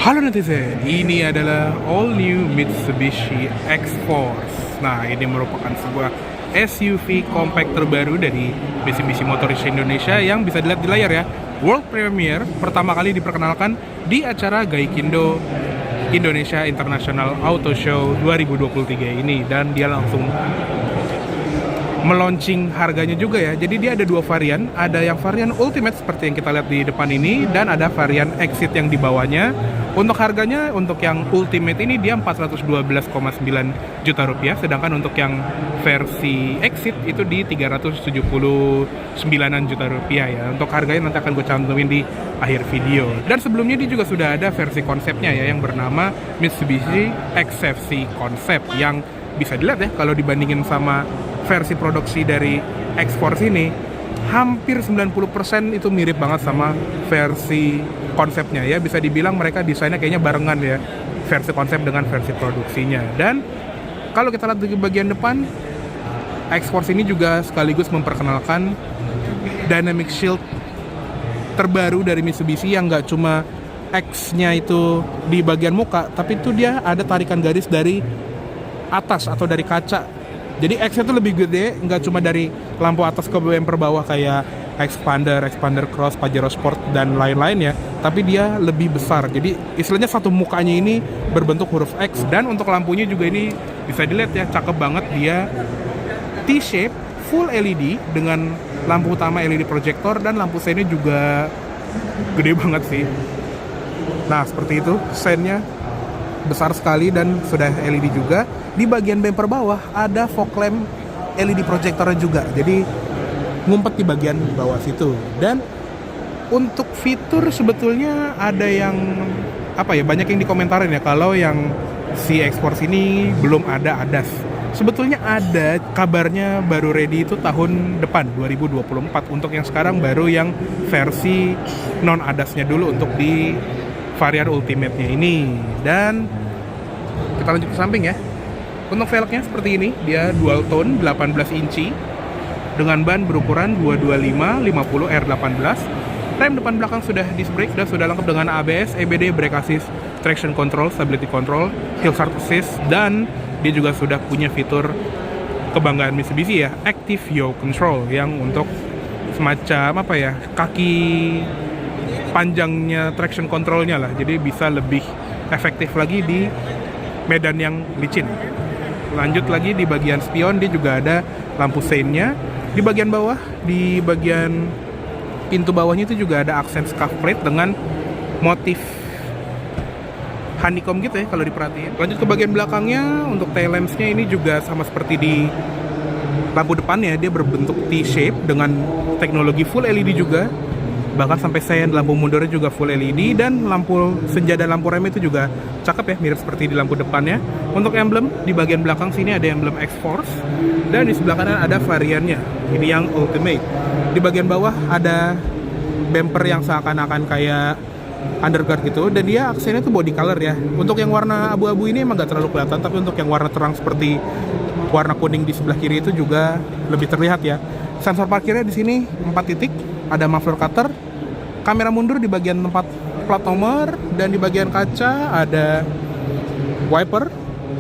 Halo netizen, ini adalah all new Mitsubishi X-Force. Nah, ini merupakan sebuah SUV compact terbaru dari Mitsubishi Motors Indonesia yang bisa dilihat di layar ya. World Premiere pertama kali diperkenalkan di acara Gaikindo Indonesia International Auto Show 2023 ini, dan dia langsung meluncing harganya juga ya. Jadi dia ada dua varian, ada yang varian Ultimate seperti yang kita lihat di depan ini, dan ada varian Exit yang di bawahnya. Untuk harganya, untuk yang Ultimate ini dia 412,9 juta rupiah, sedangkan untuk yang versi Exit itu di 379 juta rupiah ya. Untuk harganya nanti akan gue cantumin di akhir video. Dan sebelumnya dia juga sudah ada versi konsepnya ya, yang bernama Mitsubishi XFC Concept, yang bisa dilihat ya kalau dibandingin sama versi produksi dari X-Force ini, hampir 90% itu mirip banget sama versi konsepnya ya. Bisa dibilang mereka desainnya kayaknya barengan ya, versi konsep dengan versi produksinya. Dan kalau kita lihat di bagian depan, X-Force ini juga sekaligus memperkenalkan Dynamic Shield terbaru dari Mitsubishi, yang nggak cuma X-nya itu di bagian muka, tapi itu dia ada tarikan garis dari atas atau dari kaca. Jadi X itu lebih gede, nggak cuma dari lampu atas ke bumper bawah kayak Expander Cross, Pajero Sport, dan lain-lain ya, tapi dia lebih besar. Jadi istilahnya satu mukanya ini berbentuk huruf X. Dan untuk lampunya juga ini bisa dilihat ya, cakep banget, dia T-shape, full LED dengan lampu utama LED projector, dan lampu seinnya juga gede banget sih. Nah seperti itu, seinnya besar sekali dan sudah LED juga. Di bagian bumper bawah ada fog lamp LED projectornya juga, jadi ngumpet di bagian bawah situ. Dan untuk fitur sebetulnya ada yang banyak yang dikomentarin ya, kalau yang si X-Force ini belum ada ADAS. Sebetulnya ada kabarnya baru ready itu tahun depan 2024. Untuk yang sekarang baru yang versi non ADAS-nya dulu untuk di varian Ultimate-nya ini. Dan kita lanjut ke samping ya. Untuk velgnya seperti ini, dia dual tone 18 inci dengan ban berukuran 225/50 R18. Rem depan belakang sudah disc brake dan sudah lengkap dengan ABS, EBD, brake assist, traction control, stability control, hill start assist, dan dia juga sudah punya fitur kebanggaan Mitsubishi ya, Active Yaw Control, yang untuk semacam kaki panjangnya traction controlnya lah, jadi bisa lebih efektif lagi di medan yang licin. Lanjut lagi di bagian spion, dia juga ada lampu seinnya. Di bagian bawah, di bagian pintu bawahnya itu juga ada aksen scuff plate dengan motif honeycomb gitu ya kalau diperhatiin. Lanjut ke bagian belakangnya, untuk tail lamps-nya ini juga sama seperti di lampu depannya, dia berbentuk T-shape dengan teknologi full LED juga. Bahkan sampai sen, lampu mundurnya juga full LED, dan lampu senja dan lampu rem itu juga cakep ya, mirip seperti di lampu depannya. Untuk emblem, di bagian belakang sini ada emblem X-Force, dan di sebelah kanan ada variannya, ini yang Ultimate. Di bagian bawah ada bumper yang seakan-akan kayak underguard gitu, dan dia aksennya tuh body color ya. Untuk yang warna abu-abu ini emang gak terlalu kelihatan, tapi untuk yang warna terang seperti warna kuning di sebelah kiri itu juga lebih terlihat ya. Sensor parkirnya di sini 4 titik, ada muffler cutter, kamera mundur di bagian tempat plat nomor, dan di bagian kaca ada wiper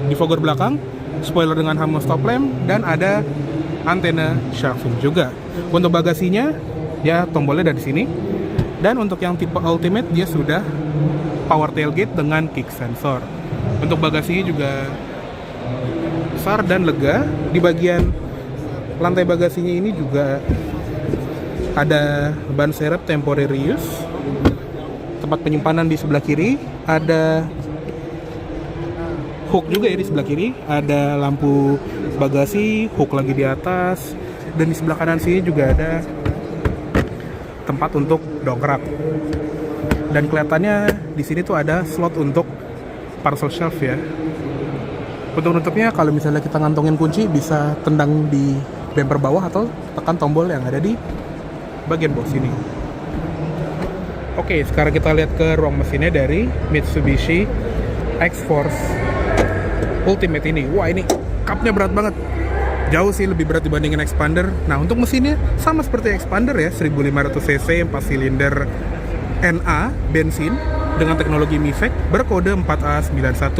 di fogger belakang, spoiler dengan hamo stop lamp, dan ada antena shark fin juga. Untuk bagasinya ya tombolnya dari sini, dan untuk yang tipe Ultimate dia sudah power tailgate dengan kick sensor. Untuk bagasinya juga besar dan lega. Di bagian lantai bagasinya ini juga ada ban serep temporary use, tempat penyimpanan di sebelah kiri, ada hook juga ya di sebelah kiri, ada lampu bagasi, hook lagi di atas, dan di sebelah kanan sini juga ada tempat untuk dongkrak. Dan kelihatannya di sini tuh ada slot untuk parcel shelf ya. Untuk nutupnya, kalau misalnya kita ngantongin kunci, bisa tendang di bumper bawah atau tekan tombol yang ada di bagian bawah sini. Oke, sekarang kita lihat ke ruang mesinnya dari Mitsubishi X-Force Ultimate ini. Wah, ini cupnya berat banget. Jauh sih lebih berat dibandingin Expander. Nah, untuk mesinnya sama seperti Expander ya, 1500 cc, 4 silinder NA bensin dengan teknologi MIVEC berkode 4A91.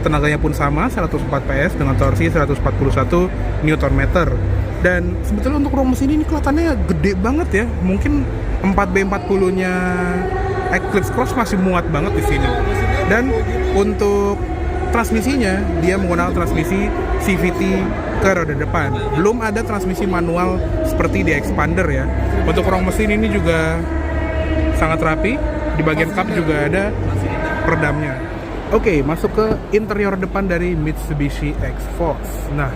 Tenaganya pun sama, 104 PS dengan torsi 141 Nm. Dan sebetulnya untuk ruang mesin ini kelihatannya gede banget ya. Mungkin 4B40-nya Eclipse Cross masih muat banget di sini. Dan untuk transmisinya, dia menggunakan transmisi CVT ke roda depan. Belum ada transmisi manual seperti di Expander ya. Untuk ruang mesin ini juga sangat rapi. Di bagian kap juga ada peredamnya. Oke, masuk ke interior depan dari Mitsubishi X-Force. Nah,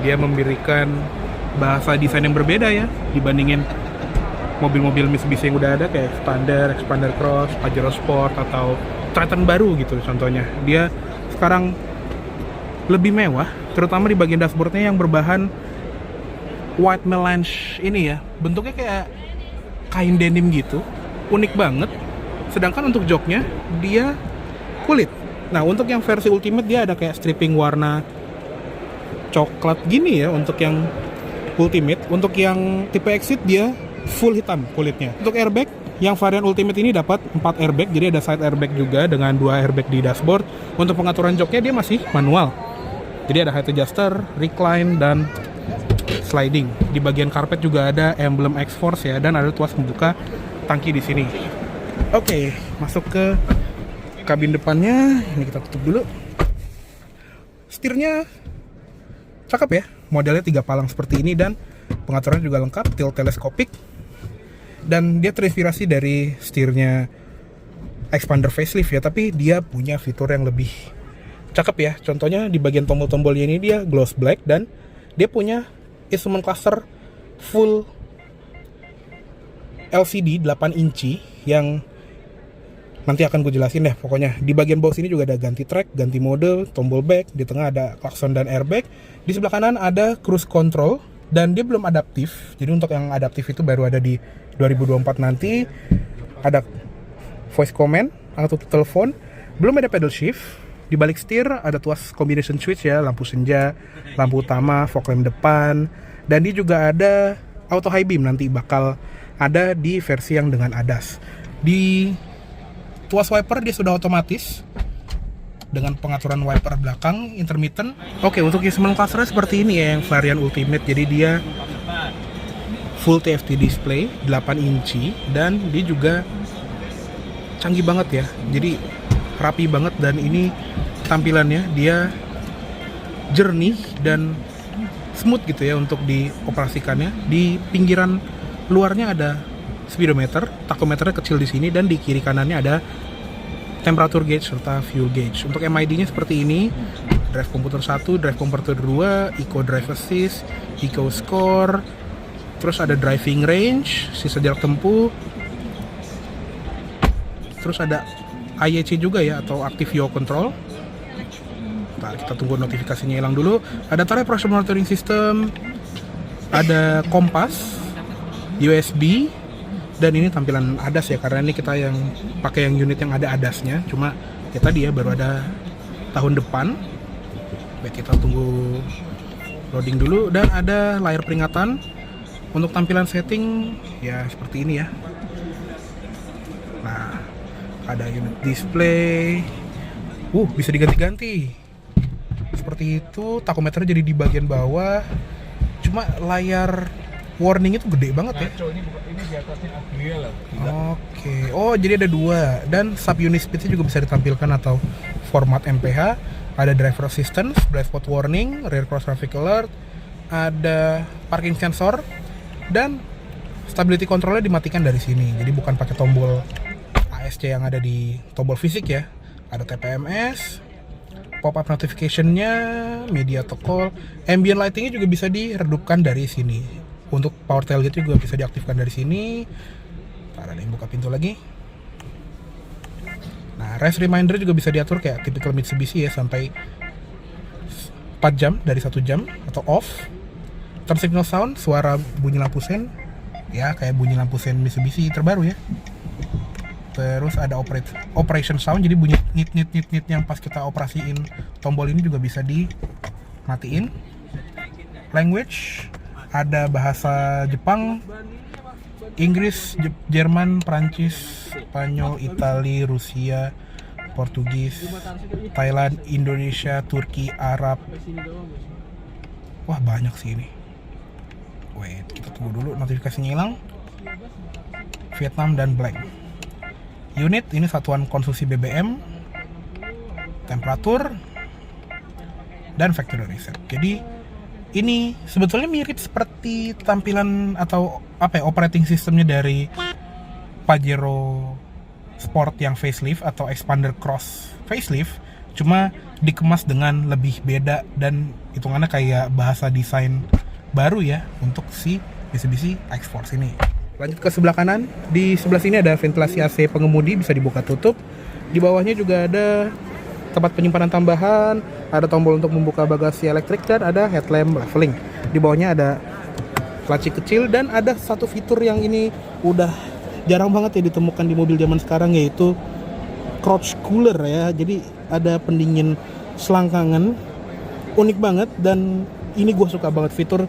dia memberikan bahasa desain yang berbeda ya dibandingin mobil-mobil Mitsubishi yang udah ada kayak Expander Cross, Pajero Sport atau Triton baru gitu contohnya. Dia sekarang lebih mewah, terutama di bagian dashboardnya yang berbahan white melange ini ya. Bentuknya kayak kain denim gitu, unik banget. Sedangkan untuk joknya dia kulit. Nah, untuk yang versi Ultimate dia ada kayak stripping warna coklat gini ya untuk yang Ultimate. Untuk yang tipe Exit dia full hitam kulitnya. Untuk airbag yang varian Ultimate ini dapat 4 airbag, jadi ada side airbag juga dengan 2 airbag di dashboard. Untuk pengaturan joknya dia masih manual. Jadi ada height adjuster, recline, dan sliding. Di bagian karpet juga ada emblem X-Force ya, dan ada tuas membuka tangki di sini. Oke, masuk ke kabin depannya. Ini kita tutup dulu. Setirnya cakep ya, modelnya 3 palang seperti ini dan pengaturannya juga lengkap, tilt teleskopik. Dan dia terinspirasi dari setirnya Expander facelift ya, tapi dia punya fitur yang lebih cakep ya. Contohnya di bagian tombol-tombolnya ini dia gloss black dan dia punya instrument cluster full LCD 8 inci yang nanti akan gue jelasin deh pokoknya. Di bagian bawah sini juga ada ganti track, ganti mode, tombol back, di tengah ada klakson dan airbag. Di sebelah kanan ada cruise control dan dia belum adaptif. Jadi untuk yang adaptif itu baru ada di 2024 nanti. Ada voice command atau telepon, belum ada pedal shift. Di balik setir ada tuas combination switch ya, lampu senja, lampu utama, fog lamp depan, dan dia juga ada auto high beam nanti bakal ada di versi yang dengan ADAS. Di tuas wiper dia sudah otomatis dengan pengaturan wiper belakang intermittent. Oke, untuk instrument cluster seperti ini ya yang varian Ultimate. Jadi dia full TFT display 8 inci dan dia juga canggih banget ya. Jadi rapi banget dan ini tampilannya dia jernih dan smooth gitu ya untuk dioperasikannya. Di pinggiran luarnya ada speedometer, tachometernya kecil di sini dan di kiri kanannya ada temperature gauge serta fuel gauge. Untuk MID-nya seperti ini, drive komputer 1, drive komputer 2, eco drive assist, eco score, terus ada driving range, sisa jarak tempuh, terus ada IAC juga ya atau active yaw control. Nah, kita tunggu notifikasinya hilang dulu. Ada tire pressure monitoring system, ada kompas, USB, dan ini tampilan ADAS ya karena ini kita yang pakai yang unit yang ada ADAS-nya. Cuma ya tadi ya baru ada tahun depan. Baik, kita tunggu loading dulu dan ada layar peringatan. Untuk tampilan setting ya seperti ini ya. Nah, ada unit display. Bisa diganti-ganti. Seperti itu, tachometernya jadi di bagian bawah. Cuma layar warning itu gede banget ya. Ini di atasnya Aglia lah. Oke. Oh, jadi ada 2 dan sub unit speed-nya juga bisa ditampilkan atau format MPH. Ada driver assistance, blind spot warning, rear cross traffic alert, ada parking sensor dan stability controlnya dimatikan dari sini. Jadi bukan pakai tombol ASC yang ada di tombol fisik ya. Ada TPMS, pop-up notification-nya, media to call, ambient lighting-nya juga bisa diredupkan dari sini. Untuk power tailgate juga bisa diaktifkan dari sini. Ada yang buka pintu lagi. Nah, rest reminder juga bisa diatur kayak typical Mitsubishi ya sampai 4 jam dari 1 jam atau off. Turn signal sound, suara bunyi lampu sen ya kayak bunyi lampu sen Mitsubishi terbaru ya. Terus ada operation sound, jadi bunyi nit yang pas kita operasiin tombol ini juga bisa dimatiin. Language ada bahasa Jepang, Inggris, Jerman, Prancis, Spanyol, Itali, Rusia, Portugis, Thailand, Indonesia, Turki, Arab. Wah, banyak sih ini. Wait, kita tunggu dulu notifikasinya hilang. Vietnam dan blank. Unit ini satuan konsumsi BBM, temperatur, dan factory reset. Jadi ini sebetulnya mirip seperti tampilan atau operating systemnya dari Pajero Sport yang facelift atau Expander Cross facelift, cuma dikemas dengan lebih beda dan hitungannya kayak bahasa desain baru ya untuk si Mitsubishi X-Force ini. Lanjut ke sebelah kanan, di sebelah sini ada ventilasi AC pengemudi bisa dibuka tutup. Di bawahnya juga ada tempat penyimpanan tambahan, ada tombol untuk membuka bagasi elektrik dan ada headlamp leveling. Di bawahnya ada laci kecil dan ada satu fitur yang ini udah jarang banget ya ditemukan di mobil zaman sekarang, yaitu crotch cooler ya. Jadi ada pendingin selangkangan, unik banget, dan ini gue suka banget fitur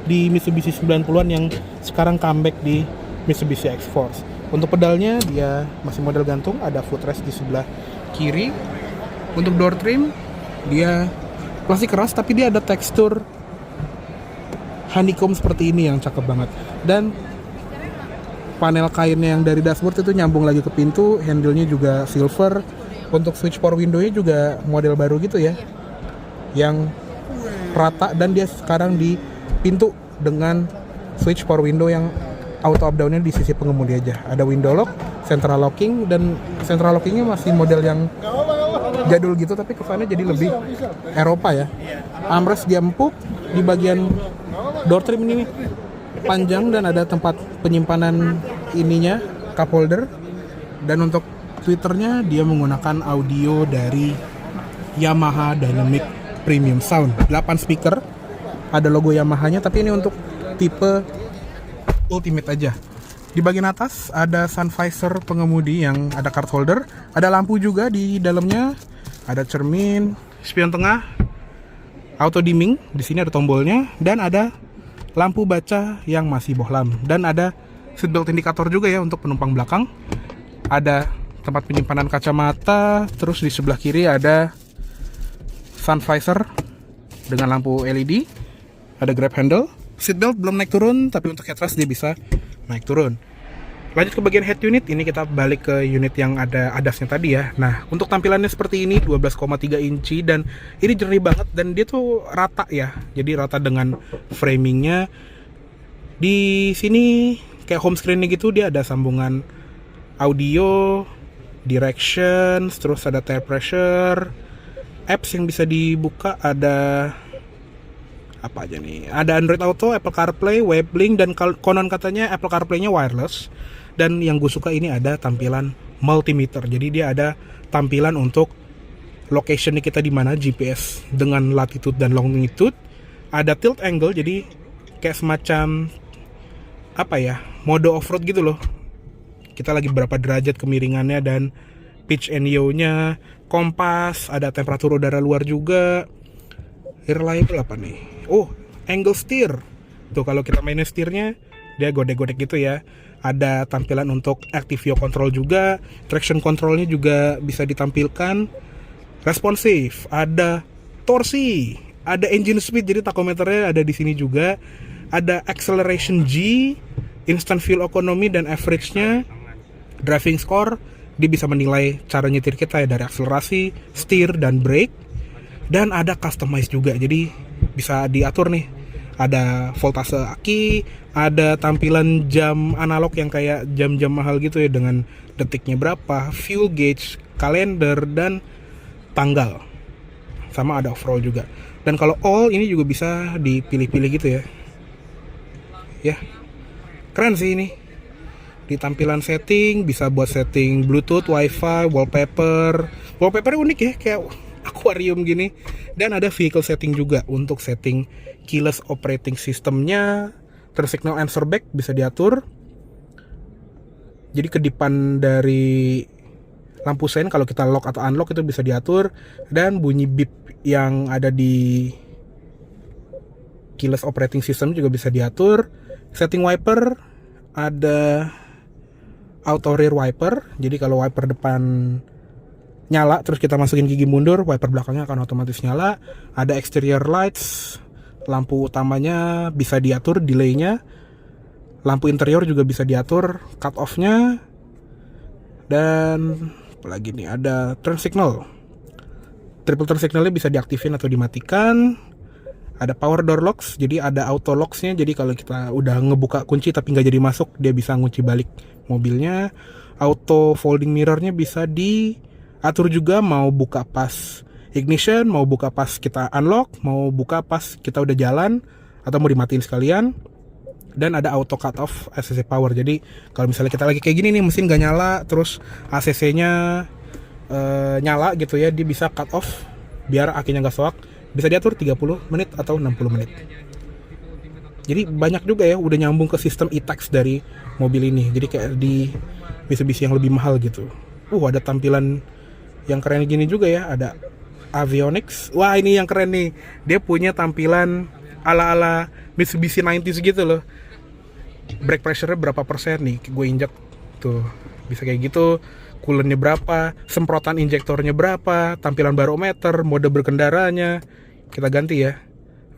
di Mitsubishi 90-an yang sekarang comeback di Mitsubishi X-Force. Untuk pedalnya dia masih model gantung, ada footrest di sebelah kiri. Untuk door trim dia plastik keras tapi dia ada tekstur honeycomb seperti ini yang cakep banget. Dan panel kainnya yang dari dashboard itu nyambung lagi ke pintu, handle-nya juga silver. Untuk switch power window-nya juga model baru gitu ya, yang rata, dan dia sekarang di pintu dengan switch power window yang auto up down-nya di sisi pengemudi aja. Ada window lock, central locking, dan central lockingnya masih model yang jadul gitu tapi kesannya jadi lebih Eropa ya. Armrest dia empuk, di bagian door trim ini panjang dan ada tempat penyimpanan ininya, cup holder. Dan untuk tweeternya dia menggunakan audio dari Yamaha Dynamic Premium Sound, 8 speaker, ada logo Yamaha-nya, tapi ini untuk tipe Ultimate aja. Di bagian atas ada sun visor pengemudi yang ada card holder, ada lampu juga di dalamnya, ada cermin, spion tengah, auto dimming, di sini ada tombolnya, dan ada lampu baca yang masih bohlam, dan ada seatbelt indikator juga ya untuk penumpang belakang. Ada tempat penyimpanan kacamata, terus di sebelah kiri ada sun visor dengan lampu LED, ada grab handle. Seatbelt belum naik turun, tapi untuk headrest dia bisa naik turun. Lanjut ke bagian head unit, ini kita balik ke unit yang ada adasnya tadi ya. Nah, untuk tampilannya seperti ini, 12,3 inci, dan ini jernih banget, dan dia tuh rata ya. Jadi rata dengan framingnya. Di sini kayak home screen-nya gitu, dia ada sambungan audio, directions, terus ada tire pressure, apps yang bisa dibuka, ada apa aja nih? Ada Android Auto, Apple CarPlay, WebLink, dan konon katanya Apple CarPlay-nya wireless. Dan yang gue suka ini ada tampilan multimeter. Jadi dia ada tampilan untuk location kita di mana, GPS dengan latitude dan longitude. Ada tilt angle, jadi kayak semacam apa ya, mode off-road gitu loh. Kita lagi berapa derajat kemiringannya, dan pitch and yaw-nya, kompas, ada temperatur udara luar juga. Reliable apa nih? Oh, angle steer. Tuh kalau kita mainin steernya, dia godek-godek gitu ya. Ada tampilan untuk active yaw control juga, traction controlnya juga bisa ditampilkan. Responsive, ada torsi, ada engine speed, jadi tachometernya ada di sini juga. Ada acceleration G, instant fuel economy, dan average-nya. Driving score, dia bisa menilai cara nyetir kita ya, dari akselerasi, steer, dan brake. Dan ada customize juga, jadi bisa diatur nih. Ada voltase aki, ada tampilan jam analog yang kayak jam-jam mahal gitu ya, dengan detiknya berapa, fuel gauge, kalender, dan tanggal. Sama ada off-roll juga. Dan kalau all ini juga bisa dipilih-pilih gitu ya. Ya, keren sih ini. Di tampilan setting bisa buat setting Bluetooth, Wi-Fi, wallpaper. Wallpapernya unik ya, kayak aquarium gini. Dan ada vehicle setting juga untuk setting keyless operating systemnya. Terus signal answer back bisa diatur. Jadi kedipan dari lampu sein kalau kita lock atau unlock itu bisa diatur. Dan bunyi beep yang ada di keyless operating system juga bisa diatur. Setting wiper, ada auto rear wiper. Jadi kalau wiper depan nyala terus kita masukin gigi mundur, wiper belakangnya akan otomatis nyala. Ada exterior lights, lampu utamanya bisa diatur delaynya, lampu interior juga bisa diatur cut off-nya, dan apalagi nih, ada turn signal. Triple turn signalnya bisa diaktifin atau dimatikan. Ada power door locks, jadi ada auto locks-nya, jadi kalau kita udah ngebuka kunci tapi nggak jadi masuk, dia bisa ngunci balik mobilnya. Auto folding mirror-nya bisa diatur juga, mau buka pas ignition, mau buka pas kita unlock, mau buka pas kita udah jalan, atau mau dimatiin sekalian. Dan ada auto cut off ACC power, jadi kalau misalnya kita lagi kayak gini nih, mesin gak nyala, terus ACC-nya nyala gitu ya, dia bisa cut off biar akinya gak soak. Bisa diatur 30 menit atau 60 menit. Jadi banyak juga ya, udah nyambung ke sistem e-tax dari mobil ini. Jadi kayak di Mitsubishi yang lebih mahal gitu. Ada tampilan yang keren gini juga ya, ada avionics. Wah, ini yang keren nih, dia punya tampilan ala-ala Mitsubishi 90s gitu loh. Brake pressure-nya berapa persen nih, gue injek tuh, bisa kayak gitu. Coolant-nya berapa, semprotan injektornya berapa, tampilan barometer, mode berkendaranya kita ganti ya.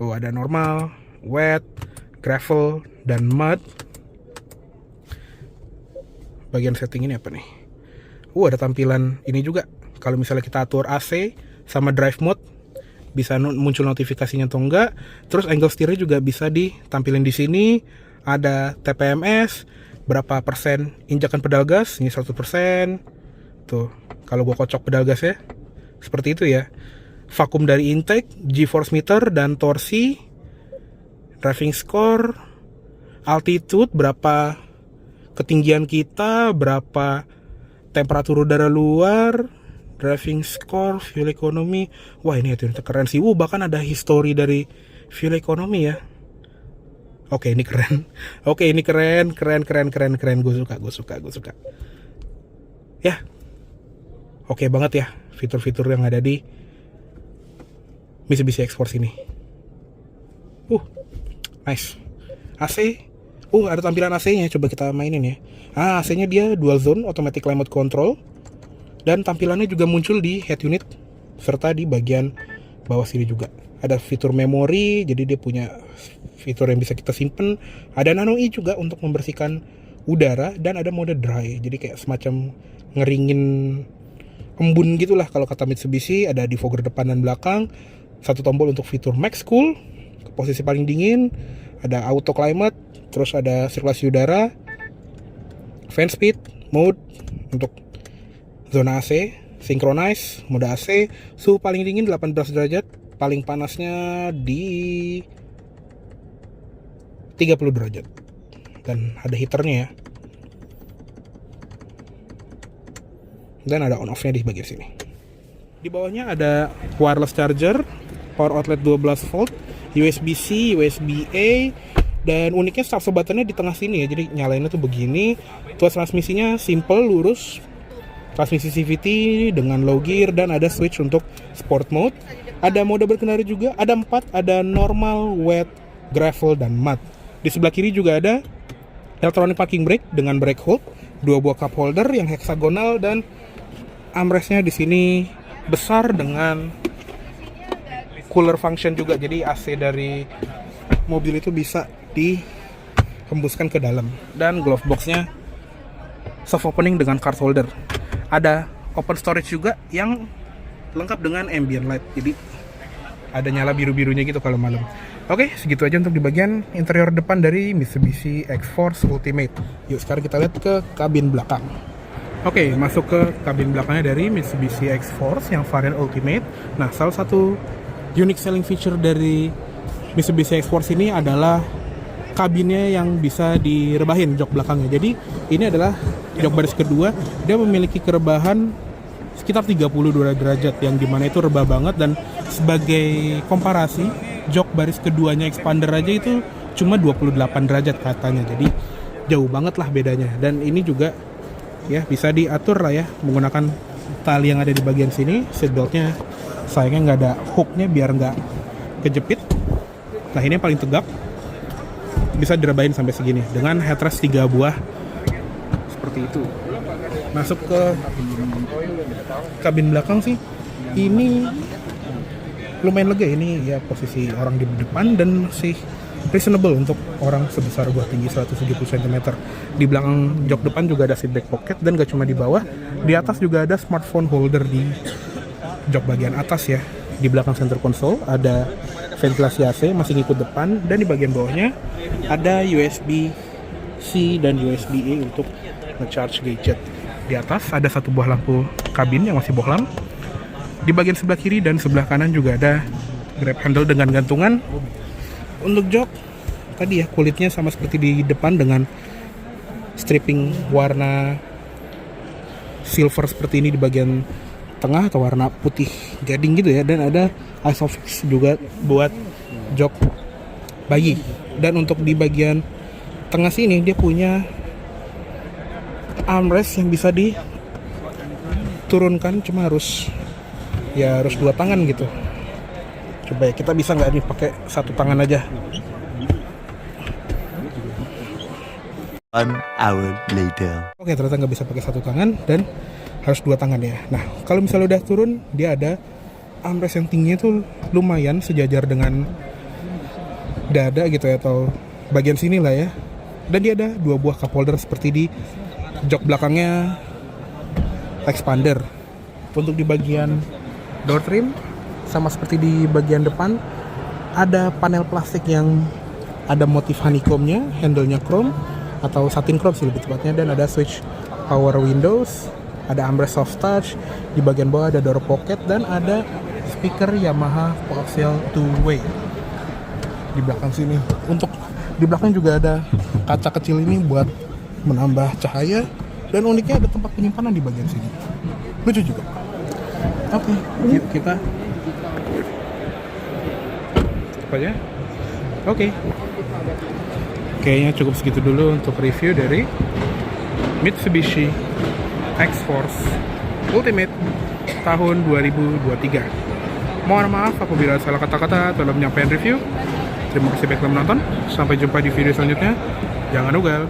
Ada normal, wet, gravel, dan mud. Bagian setting ini apa nih? Ada tampilan ini juga. Kalau misalnya kita atur AC sama drive mode, bisa muncul notifikasinya atau enggak. Terus angle setirnya juga bisa ditampilin di sini. Ada TPMS, berapa persen injakan pedal gas, ini 100%. Tuh, kalau gua kocok pedal gas ya, seperti itu ya. Vakum dari intake, G-force meter dan torsi, driving score, altitude, berapa ketinggian kita, berapa temperatur udara luar, driving score, fuel economy. Wah, ini itu keren sih. Bahkan ada history dari fuel economy ya. Oke, ini keren. Oke, ini keren. Gue suka. Ya, oke banget ya fitur-fitur yang ada di Mitsubishi X-Force ini. Nice. AC. Ada tampilan AC-nya. Coba kita mainin ya. AC-nya dia dual zone automatic climate control. Dan tampilannya juga muncul di head unit serta di bagian bawah sini juga. Ada fitur memori, jadi dia punya fitur yang bisa kita simpen. Ada nano E juga untuk membersihkan udara, dan ada mode dry. Jadi kayak semacam ngeringin embun gitulah kalau kata Mitsubishi. Ada defogger depan dan belakang. Satu tombol untuk fitur max cool, ke posisi paling dingin. Ada auto climate, terus ada sirkulasi udara, fan speed, mode untuk zona AC, synchronize, mode AC, suhu paling dingin 18 derajat, paling panasnya di 30 derajat. Dan ada heaternya ya. Dan ada on off-nya di bagian sini. Di bawahnya ada wireless charger, power outlet 12 volt, USB-C, USB-A, dan uniknya start buttonnya di tengah sini ya. Jadi nyalainnya tuh begini. Tuas transmisinya simple, lurus. Transmisi CVT dengan low gear, dan ada switch untuk sport mode. Ada mode berkendara juga, ada 4, ada normal, wet, gravel, dan mud. Di sebelah kiri juga ada electronic parking brake dengan brake hold, 2 buah cup holder yang heksagonal, dan armrestnya di sini besar dengan cooler function juga. Jadi AC dari mobil itu bisa dihembuskan ke dalam. Dan glove boxnya soft opening dengan card holder. Ada open storage juga yang lengkap dengan ambient light, jadi ada nyala biru-birunya gitu kalau malam. Oke, segitu aja untuk di bagian interior depan dari Mitsubishi X-Force Ultimate. Yuk sekarang kita lihat ke kabin belakang. Oke, masuk ke kabin belakangnya dari Mitsubishi X-Force yang varian Ultimate. Nah, salah satu unique selling feature dari Mitsubishi X-Force ini adalah kabinnya yang bisa direbahin jok belakangnya. Jadi ini adalah jok baris kedua, dia memiliki kerebahan sekitar 32 derajat, yang dimana itu rebah banget. Dan sebagai komparasi, jok baris keduanya expander aja itu cuma 28 derajat katanya. Jadi jauh banget lah bedanya. Dan ini juga ya bisa diatur lah ya menggunakan tali yang ada di bagian sini. Seatbeltnya sayangnya nggak ada hooknya biar nggak kejepit. Nah, ini yang paling tegak. bisa direbahin sampai segini dengan headrest 3 buah seperti itu. Masuk ke kabin belakang sih, ini lumayan lega. Ini ya posisi orang di depan dan masih reasonable untuk orang sebesar gua, tinggi 170 cm. Di belakang jok depan juga ada seat back pocket, dan gak cuma di bawah, di atas juga ada smartphone holder di jok bagian atas ya. Di belakang center console ada ventilasi AC masih ngikut depan, dan di bagian bawahnya ada USB-C dan USB-A untuk nge-charge gadget. Di atas ada satu buah lampu kabin yang masih bohlam. Di bagian sebelah kiri dan sebelah kanan juga ada grab handle dengan gantungan. Untuk jok tadi ya, kulitnya sama seperti di depan dengan stripping warna silver seperti ini di bagian tengah atau warna putih gading gitu ya, dan ada isofix juga buat jok bayi. Dan untuk di bagian tengah sini dia punya armrest yang bisa diturunkan, cuma harus dua tangan gitu. Coba ya, kita bisa nggak nih pakai satu tangan aja. 1 hour later. Oke, ternyata nggak bisa pakai satu tangan dan harus dua tangan ya. Nah, kalau misalnya udah turun, dia ada armrest yang tingginya tuh lumayan sejajar dengan dada gitu ya, atau bagian sini lah ya. Dan dia ada dua buah cup holder seperti di jok belakangnya expander. Untuk di bagian door trim sama seperti di bagian depan ada panel plastik yang ada motif honeycomb-nya, handle-nya chrome atau satin chrome sih lebih tepatnya, dan ada switch power windows, ada armrest soft touch, di bagian bawah ada door pocket, dan ada speaker Yamaha coaxial two-way di belakang sini. Untuk di belakang juga ada kaca kecil ini buat menambah cahaya, dan uniknya ada tempat penyimpanan di bagian sini. Lucu juga. Oke, yuk kita apa ya? Oke. Kayaknya cukup segitu dulu untuk review dari Mitsubishi X-Force Ultimate tahun 2023. Mohon maaf apabila salah kata-kata dalam penyampaian review. Terima kasih banyak telah menonton. Sampai jumpa di video selanjutnya. Jangan ugal.